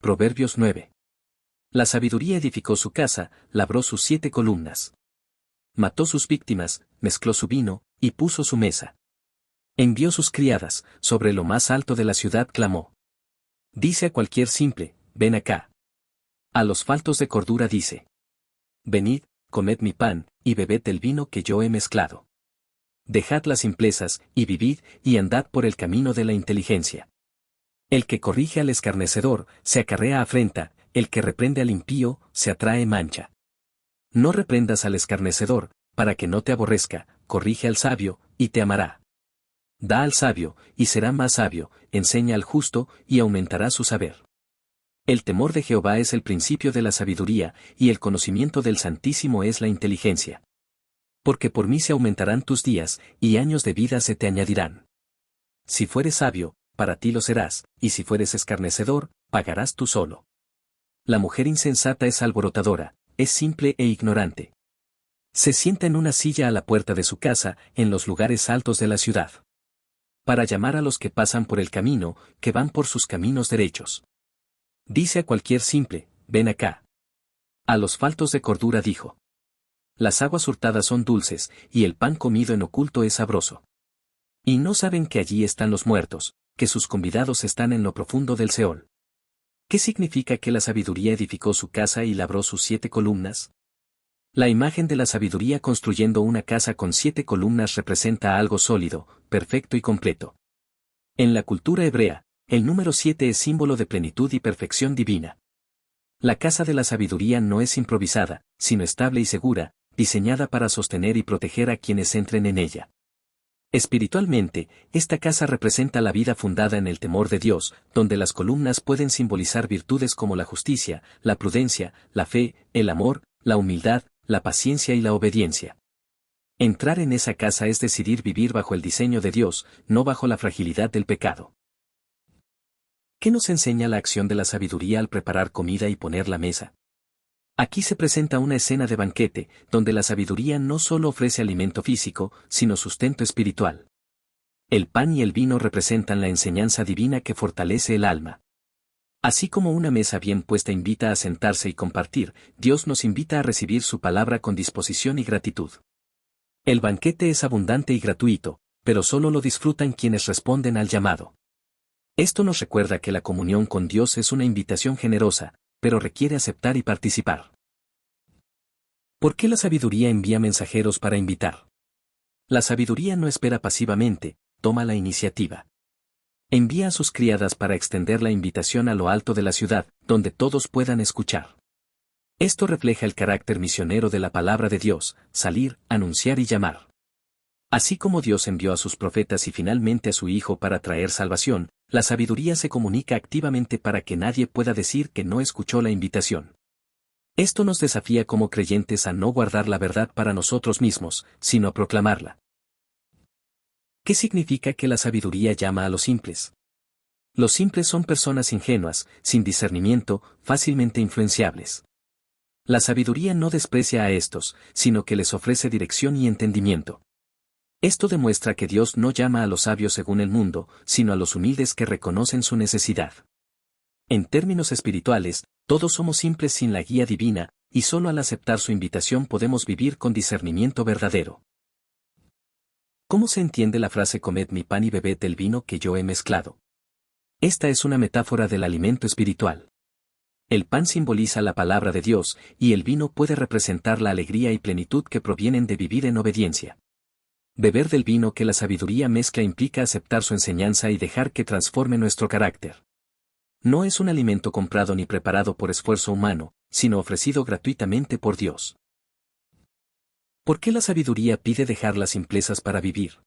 Proverbios 9. La sabiduría edificó su casa, labró sus 7 columnas. Mató sus víctimas, mezcló su vino, y puso su mesa. Envió sus criadas, sobre lo más alto de la ciudad clamó. Dice a cualquier simple, ven acá. A los faltos de cordura dice. Venid, comed mi pan, y bebed el vino que yo he mezclado. Dejad las simplezas, y vivid, y andad por el camino de la inteligencia. El que corrige al escarnecedor, se acarrea afrenta, el que reprende al impío, se atrae mancha. No reprendas al escarnecedor, para que no te aborrezca, corrige al sabio, y te amará. Da al sabio, y será más sabio, enseña al justo, y aumentará su saber. El temor de Jehová es el principio de la sabiduría, y el conocimiento del Santísimo es la inteligencia. Porque por mí se aumentarán tus días, y años de vida se te añadirán. Si fueres sabio, para ti lo serás, y si fueres escarnecedor, pagarás tú solo. La mujer insensata es alborotadora, es simple e ignorante. Se sienta en una silla a la puerta de su casa, en los lugares altos de la ciudad. Para llamar a los que pasan por el camino, que van por sus caminos derechos. Dice a cualquier simple, ven acá. A los faltos de cordura dijo. Las aguas hurtadas son dulces, y el pan comido en oculto es sabroso. Y no saben que allí están los muertos, que sus convidados están en lo profundo del Seol. ¿Qué significa que la sabiduría edificó su casa y labró sus 7 columnas? La imagen de la sabiduría construyendo una casa con 7 columnas representa algo sólido, perfecto y completo. En la cultura hebrea, el número 7 es símbolo de plenitud y perfección divina. La casa de la sabiduría no es improvisada, sino estable y segura, diseñada para sostener y proteger a quienes entren en ella. Espiritualmente, esta casa representa la vida fundada en el temor de Dios, donde las columnas pueden simbolizar virtudes como la justicia, la prudencia, la fe, el amor, la humildad, la paciencia y la obediencia. Entrar en esa casa es decidir vivir bajo el diseño de Dios, no bajo la fragilidad del pecado. ¿Qué nos enseña la acción de la sabiduría al preparar comida y poner la mesa? Aquí se presenta una escena de banquete, donde la sabiduría no solo ofrece alimento físico, sino sustento espiritual. El pan y el vino representan la enseñanza divina que fortalece el alma. Así como una mesa bien puesta invita a sentarse y compartir, Dios nos invita a recibir su palabra con disposición y gratitud. El banquete es abundante y gratuito, pero solo lo disfrutan quienes responden al llamado. Esto nos recuerda que la comunión con Dios es una invitación generosa, pero requiere aceptar y participar. ¿Por qué la sabiduría envía mensajeros para invitar? La sabiduría no espera pasivamente, toma la iniciativa. Envía a sus criadas para extender la invitación a lo alto de la ciudad, donde todos puedan escuchar. Esto refleja el carácter misionero de la palabra de Dios, salir, anunciar y llamar. Así como Dios envió a sus profetas y finalmente a su Hijo para traer salvación, la sabiduría se comunica activamente para que nadie pueda decir que no escuchó la invitación. Esto nos desafía como creyentes a no guardar la verdad para nosotros mismos, sino a proclamarla. ¿Qué significa que la sabiduría llama a los simples? Los simples son personas ingenuas, sin discernimiento, fácilmente influenciables. La sabiduría no desprecia a estos, sino que les ofrece dirección y entendimiento. Esto demuestra que Dios no llama a los sabios según el mundo, sino a los humildes que reconocen su necesidad. En términos espirituales, todos somos simples sin la guía divina, y solo al aceptar su invitación podemos vivir con discernimiento verdadero. ¿Cómo se entiende la frase comed mi pan y bebed el vino que yo he mezclado? Esta es una metáfora del alimento espiritual. El pan simboliza la palabra de Dios, y el vino puede representar la alegría y plenitud que provienen de vivir en obediencia. Beber del vino que la sabiduría mezcla implica aceptar su enseñanza y dejar que transforme nuestro carácter. No es un alimento comprado ni preparado por esfuerzo humano, sino ofrecido gratuitamente por Dios. ¿Por qué la sabiduría pide dejar las simplezas para vivir?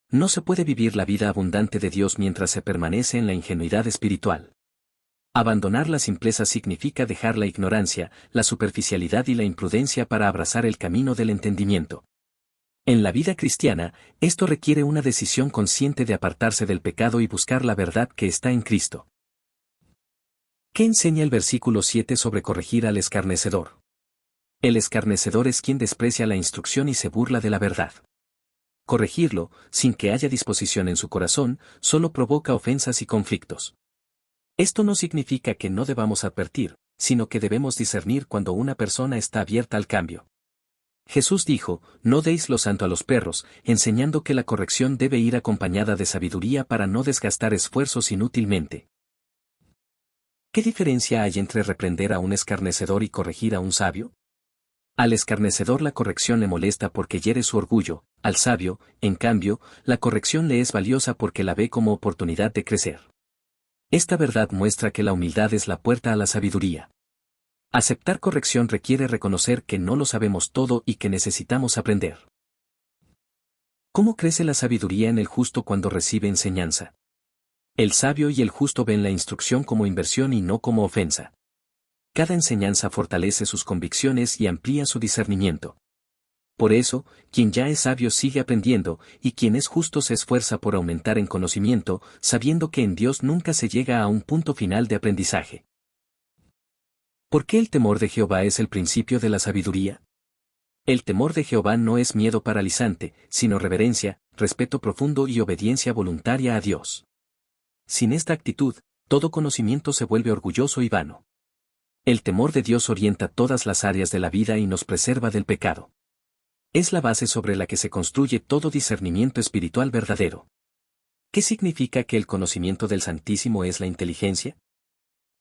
No se puede vivir la vida abundante de Dios mientras se permanece en la ingenuidad espiritual. Abandonar la simpleza significa dejar la ignorancia, la superficialidad y la imprudencia para abrazar el camino del entendimiento. En la vida cristiana, esto requiere una decisión consciente de apartarse del pecado y buscar la verdad que está en Cristo. ¿Qué enseña el versículo 7 sobre corregir al escarnecedor? El escarnecedor es quien desprecia la instrucción y se burla de la verdad. Corregirlo, sin que haya disposición en su corazón, solo provoca ofensas y conflictos. Esto no significa que no debamos advertir, sino que debemos discernir cuando una persona está abierta al cambio. Jesús dijo, no deis lo santo a los perros, enseñando que la corrección debe ir acompañada de sabiduría para no desgastar esfuerzos inútilmente. ¿Qué diferencia hay entre reprender a un escarnecedor y corregir a un sabio? Al escarnecedor la corrección le molesta porque hiere su orgullo, al sabio, en cambio, la corrección le es valiosa porque la ve como oportunidad de crecer. Esta verdad muestra que la humildad es la puerta a la sabiduría. Aceptar corrección requiere reconocer que no lo sabemos todo y que necesitamos aprender. ¿Cómo crece la sabiduría en el justo cuando recibe enseñanza? El sabio y el justo ven la instrucción como inversión y no como ofensa. Cada enseñanza fortalece sus convicciones y amplía su discernimiento. Por eso, quien ya es sabio sigue aprendiendo, y quien es justo se esfuerza por aumentar en conocimiento, sabiendo que en Dios nunca se llega a un punto final de aprendizaje. ¿Por qué el temor de Jehová es el principio de la sabiduría? El temor de Jehová no es miedo paralizante, sino reverencia, respeto profundo y obediencia voluntaria a Dios. Sin esta actitud, todo conocimiento se vuelve orgulloso y vano. El temor de Dios orienta todas las áreas de la vida y nos preserva del pecado. Es la base sobre la que se construye todo discernimiento espiritual verdadero. ¿Qué significa que el conocimiento del Santísimo es la inteligencia?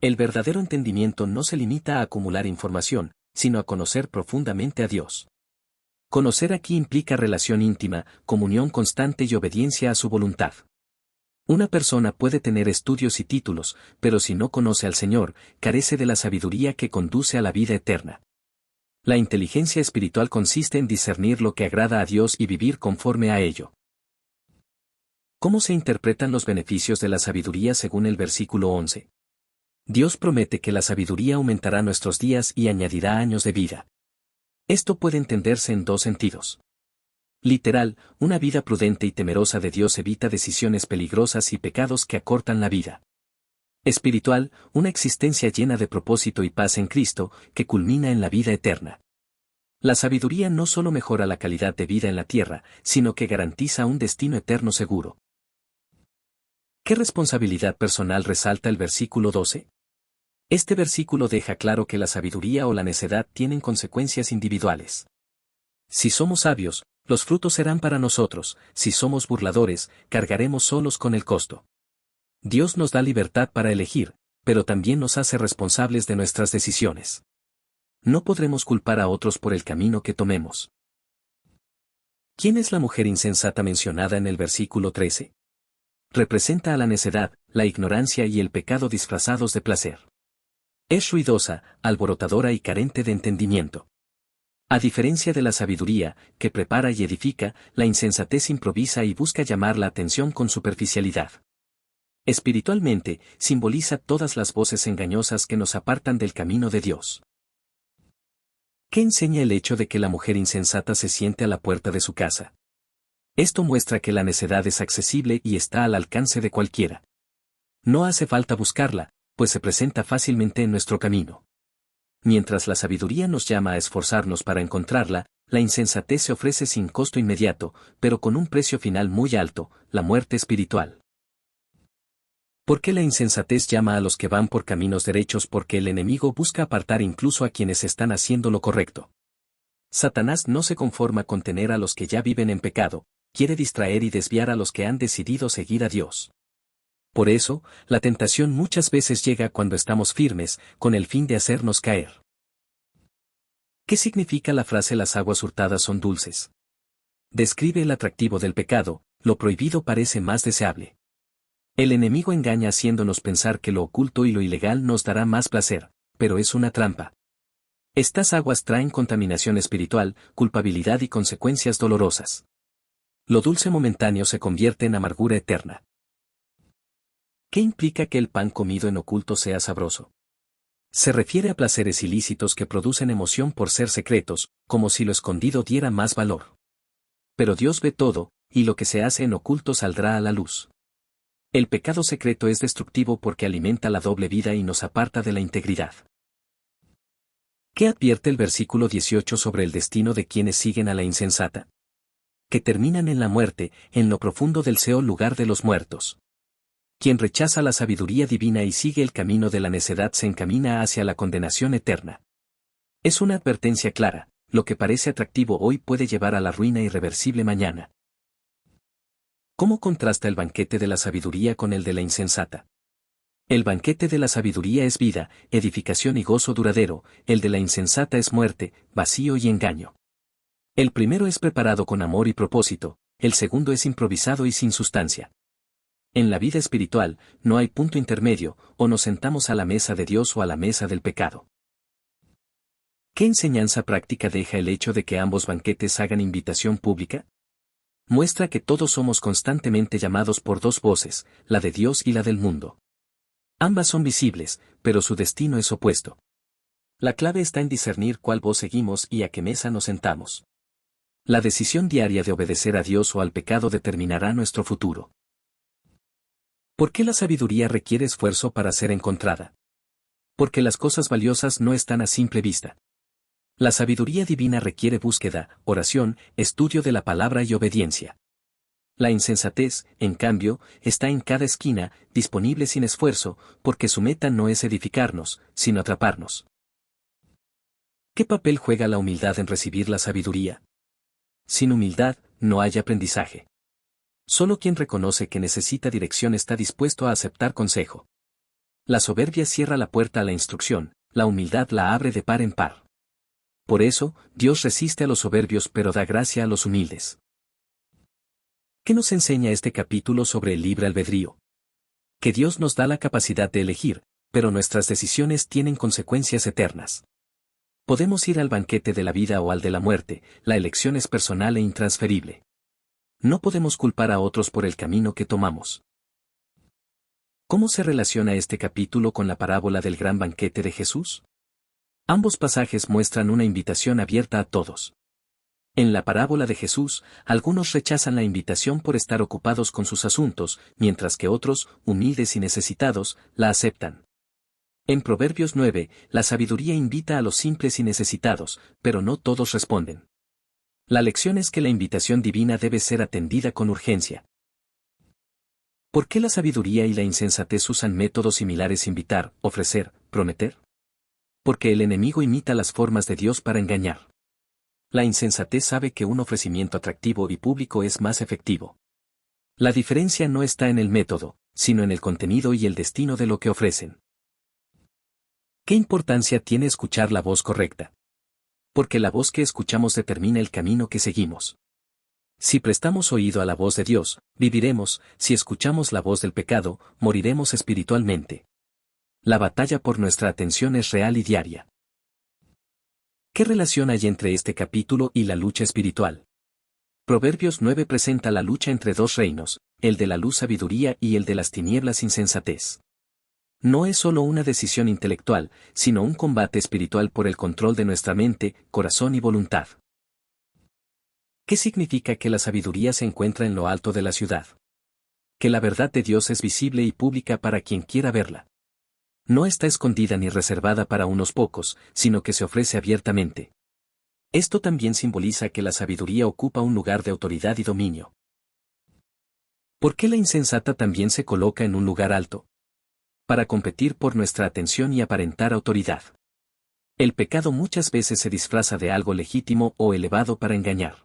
El verdadero entendimiento no se limita a acumular información, sino a conocer profundamente a Dios. Conocer aquí implica relación íntima, comunión constante y obediencia a su voluntad. Una persona puede tener estudios y títulos, pero si no conoce al Señor, carece de la sabiduría que conduce a la vida eterna. La inteligencia espiritual consiste en discernir lo que agrada a Dios y vivir conforme a ello. ¿Cómo se interpretan los beneficios de la sabiduría según el versículo 11? Dios promete que la sabiduría aumentará nuestros días y añadirá años de vida. Esto puede entenderse en dos sentidos. Literal, una vida prudente y temerosa de Dios evita decisiones peligrosas y pecados que acortan la vida. Espiritual, una existencia llena de propósito y paz en Cristo, que culmina en la vida eterna. La sabiduría no solo mejora la calidad de vida en la tierra, sino que garantiza un destino eterno seguro. ¿Qué responsabilidad personal resalta el versículo 12? Este versículo deja claro que la sabiduría o la necedad tienen consecuencias individuales. Si somos sabios, los frutos serán para nosotros; si somos burladores, cargaremos solos con el costo. Dios nos da libertad para elegir, pero también nos hace responsables de nuestras decisiones. No podremos culpar a otros por el camino que tomemos. ¿Quién es la mujer insensata mencionada en el versículo 13? Representa a la necedad, la ignorancia y el pecado disfrazados de placer. Es ruidosa, alborotadora y carente de entendimiento. A diferencia de la sabiduría, que prepara y edifica, la insensatez improvisa y busca llamar la atención con superficialidad. Espiritualmente, simboliza todas las voces engañosas que nos apartan del camino de Dios. ¿Qué enseña el hecho de que la mujer insensata se siente a la puerta de su casa? Esto muestra que la necedad es accesible y está al alcance de cualquiera. No hace falta buscarla, pues se presenta fácilmente en nuestro camino. Mientras la sabiduría nos llama a esforzarnos para encontrarla, la insensatez se ofrece sin costo inmediato, pero con un precio final muy alto, la muerte espiritual. ¿Por qué la insensatez llama a los que van por caminos derechos? Porque el enemigo busca apartar incluso a quienes están haciendo lo correcto. Satanás no se conforma con tener a los que ya viven en pecado, quiere distraer y desviar a los que han decidido seguir a Dios. Por eso, la tentación muchas veces llega cuando estamos firmes, con el fin de hacernos caer. ¿Qué significa la frase "las aguas hurtadas son dulces"? Describe el atractivo del pecado, lo prohibido parece más deseable. El enemigo engaña haciéndonos pensar que lo oculto y lo ilegal nos dará más placer, pero es una trampa. Estas aguas traen contaminación espiritual, culpabilidad y consecuencias dolorosas. Lo dulce momentáneo se convierte en amargura eterna. ¿Qué implica que el pan comido en oculto sea sabroso? Se refiere a placeres ilícitos que producen emoción por ser secretos, como si lo escondido diera más valor. Pero Dios ve todo, y lo que se hace en oculto saldrá a la luz. El pecado secreto es destructivo porque alimenta la doble vida y nos aparta de la integridad. ¿Qué advierte el versículo 18 sobre el destino de quienes siguen a la insensata? Que terminan en la muerte, en lo profundo del Seol, lugar de los muertos. Quien rechaza la sabiduría divina y sigue el camino de la necedad se encamina hacia la condenación eterna. Es una advertencia clara: lo que parece atractivo hoy puede llevar a la ruina irreversible mañana. ¿Cómo contrasta el banquete de la sabiduría con el de la insensata? El banquete de la sabiduría es vida, edificación y gozo duradero; el de la insensata es muerte, vacío y engaño. El primero es preparado con amor y propósito, el segundo es improvisado y sin sustancia. En la vida espiritual, no hay punto intermedio: o nos sentamos a la mesa de Dios o a la mesa del pecado. ¿Qué enseñanza práctica deja el hecho de que ambos banquetes hagan invitación pública? Muestra que todos somos constantemente llamados por dos voces, la de Dios y la del mundo. Ambas son visibles, pero su destino es opuesto. La clave está en discernir cuál voz seguimos y a qué mesa nos sentamos. La decisión diaria de obedecer a Dios o al pecado determinará nuestro futuro. ¿Por qué la sabiduría requiere esfuerzo para ser encontrada? Porque las cosas valiosas no están a simple vista. La sabiduría divina requiere búsqueda, oración, estudio de la palabra y obediencia. La insensatez, en cambio, está en cada esquina, disponible sin esfuerzo, porque su meta no es edificarnos, sino atraparnos. ¿Qué papel juega la humildad en recibir la sabiduría? Sin humildad, no hay aprendizaje. Solo quien reconoce que necesita dirección está dispuesto a aceptar consejo. La soberbia cierra la puerta a la instrucción, la humildad la abre de par en par. Por eso, Dios resiste a los soberbios pero da gracia a los humildes. ¿Qué nos enseña este capítulo sobre el libre albedrío? Que Dios nos da la capacidad de elegir, pero nuestras decisiones tienen consecuencias eternas. Podemos ir al banquete de la vida o al de la muerte, la elección es personal e intransferible. No podemos culpar a otros por el camino que tomamos. ¿Cómo se relaciona este capítulo con la parábola del gran banquete de Jesús? Ambos pasajes muestran una invitación abierta a todos. En la parábola de Jesús, algunos rechazan la invitación por estar ocupados con sus asuntos, mientras que otros, humildes y necesitados, la aceptan. En Proverbios 9, la sabiduría invita a los simples y necesitados, pero no todos responden. La lección es que la invitación divina debe ser atendida con urgencia. ¿Por qué la sabiduría y la insensatez usan métodos similares: invitar, ofrecer, prometer? Porque el enemigo imita las formas de Dios para engañar. La insensatez sabe que un ofrecimiento atractivo y público es más efectivo. La diferencia no está en el método, sino en el contenido y el destino de lo que ofrecen. ¿Qué importancia tiene escuchar la voz correcta? Porque la voz que escuchamos determina el camino que seguimos. Si prestamos oído a la voz de Dios, viviremos; si escuchamos la voz del pecado, moriremos espiritualmente. La batalla por nuestra atención es real y diaria. ¿Qué relación hay entre este capítulo y la lucha espiritual? Proverbios 9 presenta la lucha entre dos reinos, el de la luz sabiduría y el de las tinieblas insensatez. No es solo una decisión intelectual, sino un combate espiritual por el control de nuestra mente, corazón y voluntad. ¿Qué significa que la sabiduría se encuentra en lo alto de la ciudad? Que la verdad de Dios es visible y pública para quien quiera verla. No está escondida ni reservada para unos pocos, sino que se ofrece abiertamente. Esto también simboliza que la sabiduría ocupa un lugar de autoridad y dominio. ¿Por qué la insensata también se coloca en un lugar alto? Para competir por nuestra atención y aparentar autoridad. El pecado muchas veces se disfraza de algo legítimo o elevado para engañar.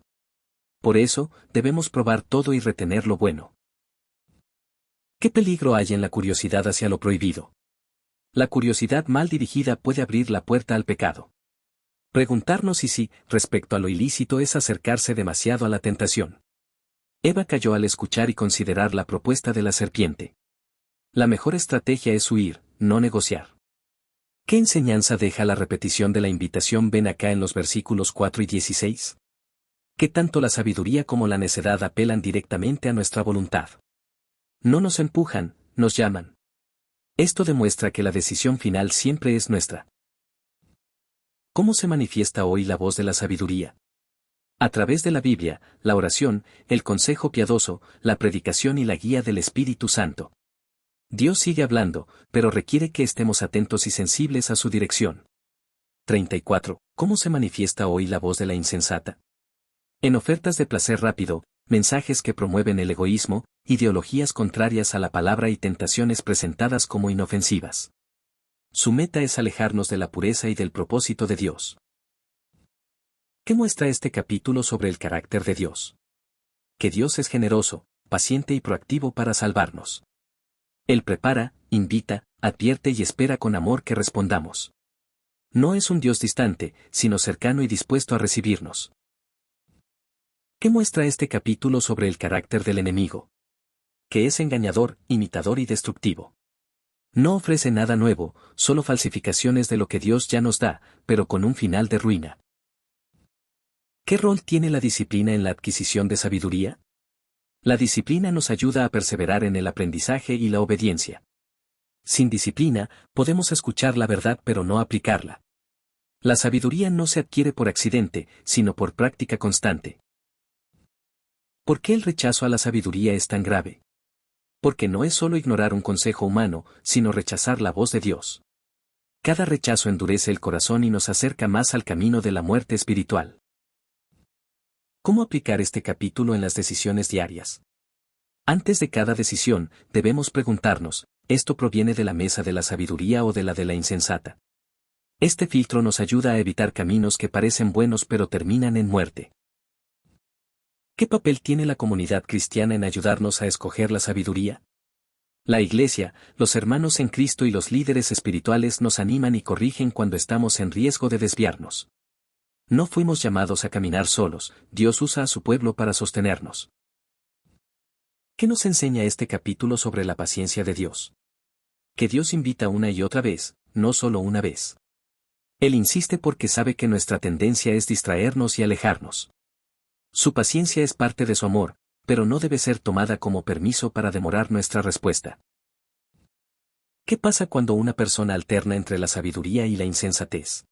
Por eso, debemos probar todo y retener lo bueno. ¿Qué peligro hay en la curiosidad hacia lo prohibido? La curiosidad mal dirigida puede abrir la puerta al pecado. Preguntarnos si sí, respecto a lo ilícito, es acercarse demasiado a la tentación. Eva cayó al escuchar y considerar la propuesta de la serpiente. La mejor estrategia es huir, no negociar. ¿Qué enseñanza deja la repetición de la invitación? Ven acá en los versículos 4 y 16. ¿Qué tanto la sabiduría como la necedad apelan directamente a nuestra voluntad? No nos empujan, nos llaman. Esto demuestra que la decisión final siempre es nuestra. ¿Cómo se manifiesta hoy la voz de la sabiduría? A través de la Biblia, la oración, el consejo piadoso, la predicación y la guía del Espíritu Santo. Dios sigue hablando, pero requiere que estemos atentos y sensibles a su dirección. 34. ¿Cómo se manifiesta hoy la voz de la insensata? En ofertas de placer rápido, mensajes que promueven el egoísmo, ideologías contrarias a la palabra y tentaciones presentadas como inofensivas. Su meta es alejarnos de la pureza y del propósito de Dios. ¿Qué muestra este capítulo sobre el carácter de Dios? Que Dios es generoso, paciente y proactivo para salvarnos. Él prepara, invita, advierte y espera con amor que respondamos. No es un Dios distante, sino cercano y dispuesto a recibirnos. ¿Qué muestra este capítulo sobre el carácter del enemigo? Que es engañador, imitador y destructivo. No ofrece nada nuevo, solo falsificaciones de lo que Dios ya nos da, pero con un final de ruina. ¿Qué rol tiene la disciplina en la adquisición de sabiduría? La disciplina nos ayuda a perseverar en el aprendizaje y la obediencia. Sin disciplina, podemos escuchar la verdad pero no aplicarla. La sabiduría no se adquiere por accidente, sino por práctica constante. ¿Por qué el rechazo a la sabiduría es tan grave? Porque no es solo ignorar un consejo humano, sino rechazar la voz de Dios. Cada rechazo endurece el corazón y nos acerca más al camino de la muerte espiritual. ¿Cómo aplicar este capítulo en las decisiones diarias? Antes de cada decisión, debemos preguntarnos, ¿esto proviene de la mesa de la sabiduría o de la insensata? Este filtro nos ayuda a evitar caminos que parecen buenos pero terminan en muerte. ¿Qué papel tiene la comunidad cristiana en ayudarnos a escoger la sabiduría? La Iglesia, los hermanos en Cristo y los líderes espirituales nos animan y corrigen cuando estamos en riesgo de desviarnos. No fuimos llamados a caminar solos, Dios usa a su pueblo para sostenernos. ¿Qué nos enseña este capítulo sobre la paciencia de Dios? Que Dios invita una y otra vez, no solo una vez. Él insiste porque sabe que nuestra tendencia es distraernos y alejarnos. Su paciencia es parte de su amor, pero no debe ser tomada como permiso para demorar nuestra respuesta. ¿Qué pasa cuando una persona alterna entre la sabiduría y la insensatez?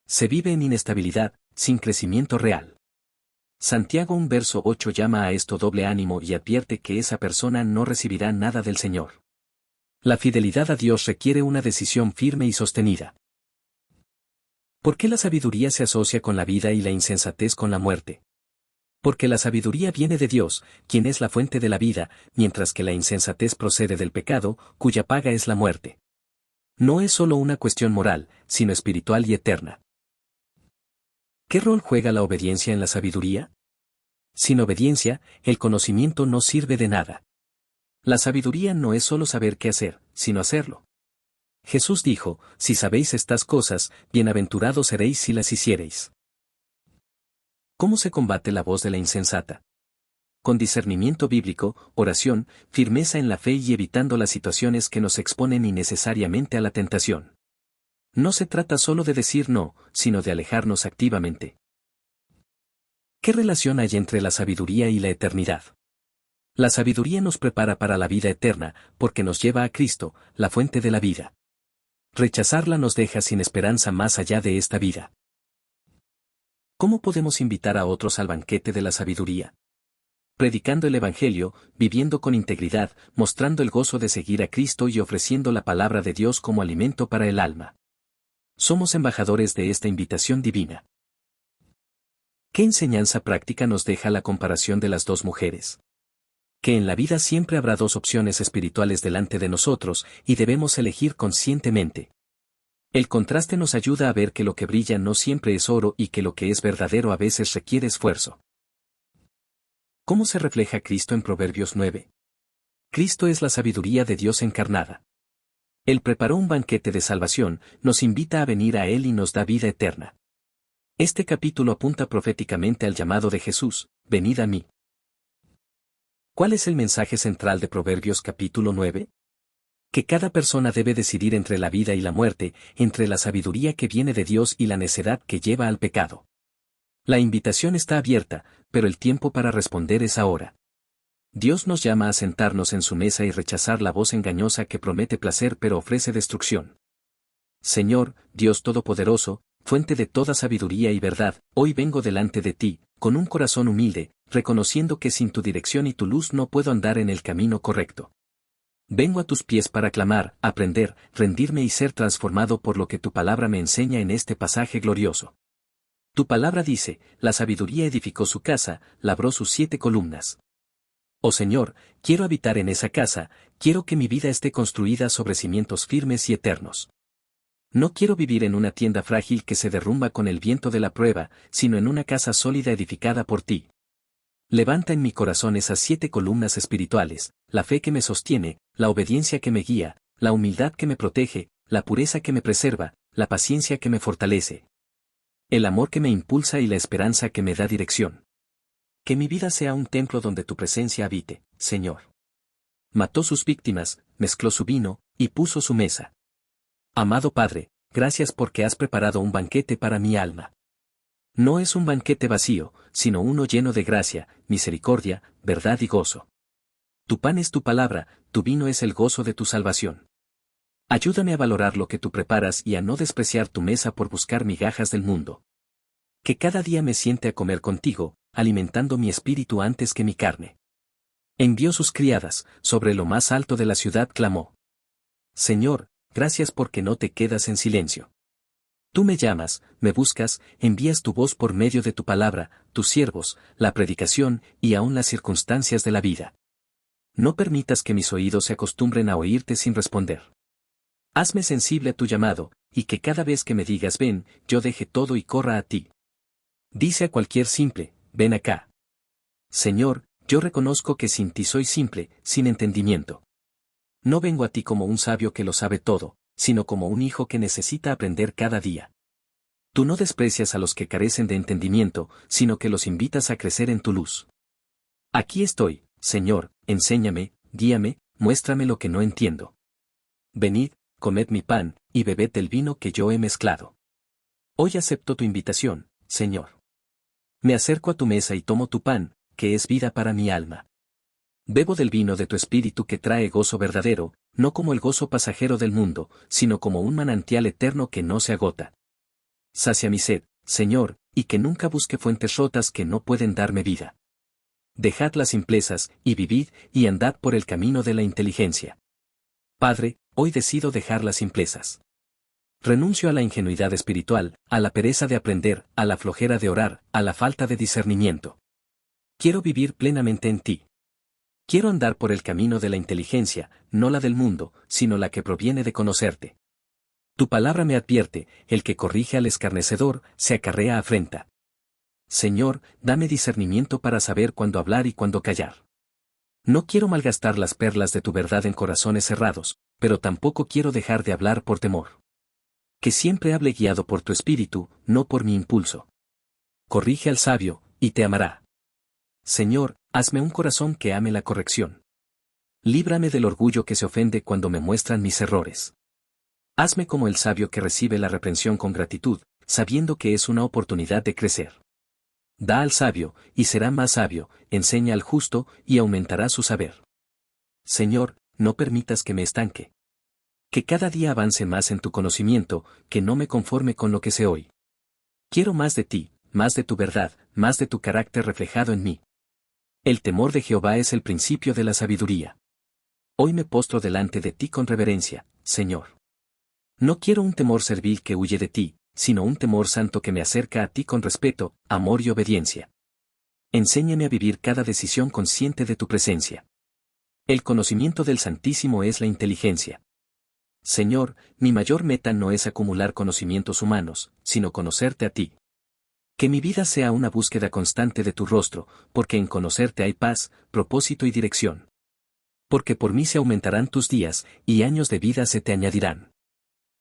Se vive en inestabilidad, sin crecimiento real. Santiago 1 verso 8 llama a esto doble ánimo y advierte que esa persona no recibirá nada del Señor. La fidelidad a Dios requiere una decisión firme y sostenida. ¿Por qué la sabiduría se asocia con la vida y la insensatez con la muerte? Porque la sabiduría viene de Dios, quien es la fuente de la vida, mientras que la insensatez procede del pecado, cuya paga es la muerte. No es solo una cuestión moral, sino espiritual y eterna. ¿Qué rol juega la obediencia en la sabiduría? Sin obediencia, el conocimiento no sirve de nada. La sabiduría no es solo saber qué hacer, sino hacerlo. Jesús dijo, si sabéis estas cosas, bienaventurados seréis si las hiciereis. ¿Cómo se combate la voz de la insensata? Con discernimiento bíblico, oración, firmeza en la fe y evitando las situaciones que nos exponen innecesariamente a la tentación. No se trata solo de decir no, sino de alejarnos activamente. ¿Qué relación hay entre la sabiduría y la eternidad? La sabiduría nos prepara para la vida eterna, porque nos lleva a Cristo, la fuente de la vida. Rechazarla nos deja sin esperanza más allá de esta vida. ¿Cómo podemos invitar a otros al banquete de la sabiduría? Predicando el Evangelio, viviendo con integridad, mostrando el gozo de seguir a Cristo y ofreciendo la palabra de Dios como alimento para el alma. Somos embajadores de esta invitación divina. ¿Qué enseñanza práctica nos deja la comparación de las dos mujeres? Que en la vida siempre habrá dos opciones espirituales delante de nosotros, y debemos elegir conscientemente. El contraste nos ayuda a ver que lo que brilla no siempre es oro y que lo que es verdadero a veces requiere esfuerzo. ¿Cómo se refleja Cristo en Proverbios 9? Cristo es la sabiduría de Dios encarnada. Él preparó un banquete de salvación, nos invita a venir a Él y nos da vida eterna. Este capítulo apunta proféticamente al llamado de Jesús, venid a mí. ¿Cuál es el mensaje central de Proverbios capítulo 9? Que cada persona debe decidir entre la vida y la muerte, entre la sabiduría que viene de Dios y la necedad que lleva al pecado. La invitación está abierta, pero el tiempo para responder es ahora. Dios nos llama a sentarnos en su mesa y rechazar la voz engañosa que promete placer pero ofrece destrucción. Señor, Dios Todopoderoso, fuente de toda sabiduría y verdad, hoy vengo delante de ti, con un corazón humilde, reconociendo que sin tu dirección y tu luz no puedo andar en el camino correcto. Vengo a tus pies para clamar, aprender, rendirme y ser transformado por lo que tu palabra me enseña en este pasaje glorioso. Tu palabra dice, la sabiduría edificó su casa, labró sus 7 columnas. Oh Señor, quiero habitar en esa casa, quiero que mi vida esté construida sobre cimientos firmes y eternos. No quiero vivir en una tienda frágil que se derrumba con el viento de la prueba, sino en una casa sólida edificada por ti. Levanta en mi corazón esas 7 columnas espirituales, la fe que me sostiene, la obediencia que me guía, la humildad que me protege, la pureza que me preserva, la paciencia que me fortalece, el amor que me impulsa y la esperanza que me da dirección. Que mi vida sea un templo donde tu presencia habite, Señor. Mató sus víctimas, mezcló su vino, y puso su mesa. Amado Padre, gracias porque has preparado un banquete para mi alma. No es un banquete vacío, sino uno lleno de gracia, misericordia, verdad y gozo. Tu pan es tu palabra, tu vino es el gozo de tu salvación. Ayúdame a valorar lo que tú preparas y a no despreciar tu mesa por buscar migajas del mundo. Que cada día me siente a comer contigo, alimentando mi espíritu antes que mi carne. Envió sus criadas, sobre lo más alto de la ciudad clamó. Señor, gracias porque no te quedas en silencio. Tú me llamas, me buscas, envías tu voz por medio de tu palabra, tus siervos, la predicación y aún las circunstancias de la vida. No permitas que mis oídos se acostumbren a oírte sin responder. Hazme sensible a tu llamado, y que cada vez que me digas ven, yo deje todo y corra a ti. Dice a cualquier simple, ven acá. Señor, yo reconozco que sin ti soy simple, sin entendimiento. No vengo a ti como un sabio que lo sabe todo, sino como un hijo que necesita aprender cada día. Tú no desprecias a los que carecen de entendimiento, sino que los invitas a crecer en tu luz. Aquí estoy, Señor, enséñame, guíame, muéstrame lo que no entiendo. Venid, comed mi pan, y bebed el vino que yo he mezclado. Hoy acepto tu invitación, Señor. Me acerco a tu mesa y tomo tu pan, que es vida para mi alma. Bebo del vino de tu espíritu que trae gozo verdadero, no como el gozo pasajero del mundo, sino como un manantial eterno que no se agota. Sacia mi sed, Señor, y que nunca busque fuentes rotas que no pueden darme vida. Dejad las simplezas, y vivid, y andad por el camino de la inteligencia. Padre, hoy decido dejar las simplezas. Renuncio a la ingenuidad espiritual, a la pereza de aprender, a la flojera de orar, a la falta de discernimiento. Quiero vivir plenamente en ti. Quiero andar por el camino de la inteligencia, no la del mundo, sino la que proviene de conocerte. Tu palabra me advierte, el que corrige al escarnecedor, se acarrea afrenta. Señor, dame discernimiento para saber cuándo hablar y cuándo callar. No quiero malgastar las perlas de tu verdad en corazones cerrados, pero tampoco quiero dejar de hablar por temor. Que siempre hable guiado por tu espíritu, no por mi impulso. Corrige al sabio, y te amará. Señor, hazme un corazón que ame la corrección. Líbrame del orgullo que se ofende cuando me muestran mis errores. Hazme como el sabio que recibe la reprensión con gratitud, sabiendo que es una oportunidad de crecer. Da al sabio, y será más sabio, enseña al justo, y aumentará su saber. Señor, no permitas que me estanque. Que cada día avance más en tu conocimiento, que no me conforme con lo que sé hoy. Quiero más de ti, más de tu verdad, más de tu carácter reflejado en mí. El temor de Jehová es el principio de la sabiduría. Hoy me postro delante de ti con reverencia, Señor. No quiero un temor servil que huye de ti, sino un temor santo que me acerca a ti con respeto, amor y obediencia. Enséñame a vivir cada decisión consciente de tu presencia. El conocimiento del Santísimo es la inteligencia. Señor, mi mayor meta no es acumular conocimientos humanos, sino conocerte a ti. Que mi vida sea una búsqueda constante de tu rostro, porque en conocerte hay paz, propósito y dirección. Porque por mí se aumentarán tus días, y años de vida se te añadirán.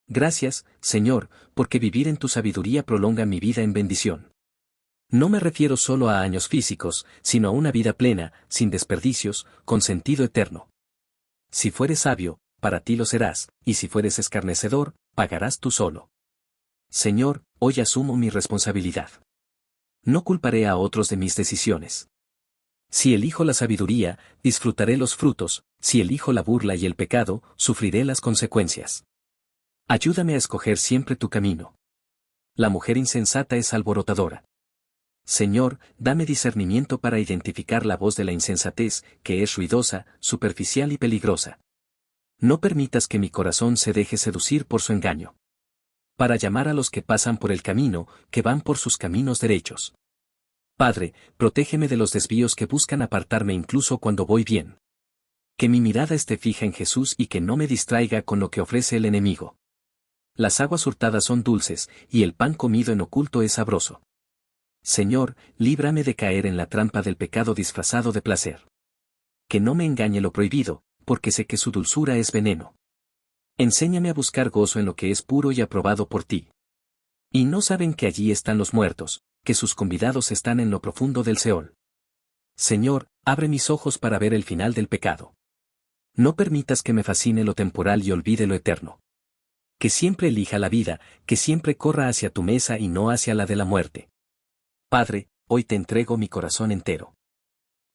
Gracias, Señor, porque vivir en tu sabiduría prolonga mi vida en bendición. No me refiero solo a años físicos, sino a una vida plena, sin desperdicios, con sentido eterno. Si fueres sabio, para ti lo serás, y si fueres escarnecedor, pagarás tú solo. Señor, hoy asumo mi responsabilidad. No culparé a otros de mis decisiones. Si elijo la sabiduría, disfrutaré los frutos, si elijo la burla y el pecado, sufriré las consecuencias. Ayúdame a escoger siempre tu camino. La mujer insensata es alborotadora. Señor, dame discernimiento para identificar la voz de la insensatez, que es ruidosa, superficial y peligrosa. No permitas que mi corazón se deje seducir por su engaño. Para llamar a los que pasan por el camino, que van por sus caminos derechos. Padre, protégeme de los desvíos que buscan apartarme incluso cuando voy bien. Que mi mirada esté fija en Jesús y que no me distraiga con lo que ofrece el enemigo. Las aguas hurtadas son dulces, y el pan comido en oculto es sabroso. Señor, líbrame de caer en la trampa del pecado disfrazado de placer. Que no me engañe lo prohibido, porque sé que su dulzura es veneno. Enséñame a buscar gozo en lo que es puro y aprobado por ti. Y no saben que allí están los muertos, que sus convidados están en lo profundo del Seol. Señor, abre mis ojos para ver el final del pecado. No permitas que me fascine lo temporal y olvide lo eterno. Que siempre elija la vida, que siempre corra hacia tu mesa y no hacia la de la muerte. Padre, hoy te entrego mi corazón entero.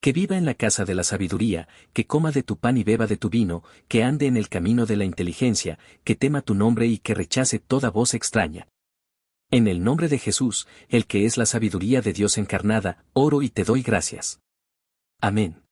Que viva en la casa de la sabiduría, que coma de tu pan y beba de tu vino, que ande en el camino de la inteligencia, que tema tu nombre y que rechace toda voz extraña. En el nombre de Jesús, el que es la sabiduría de Dios encarnada, oro y te doy gracias. Amén.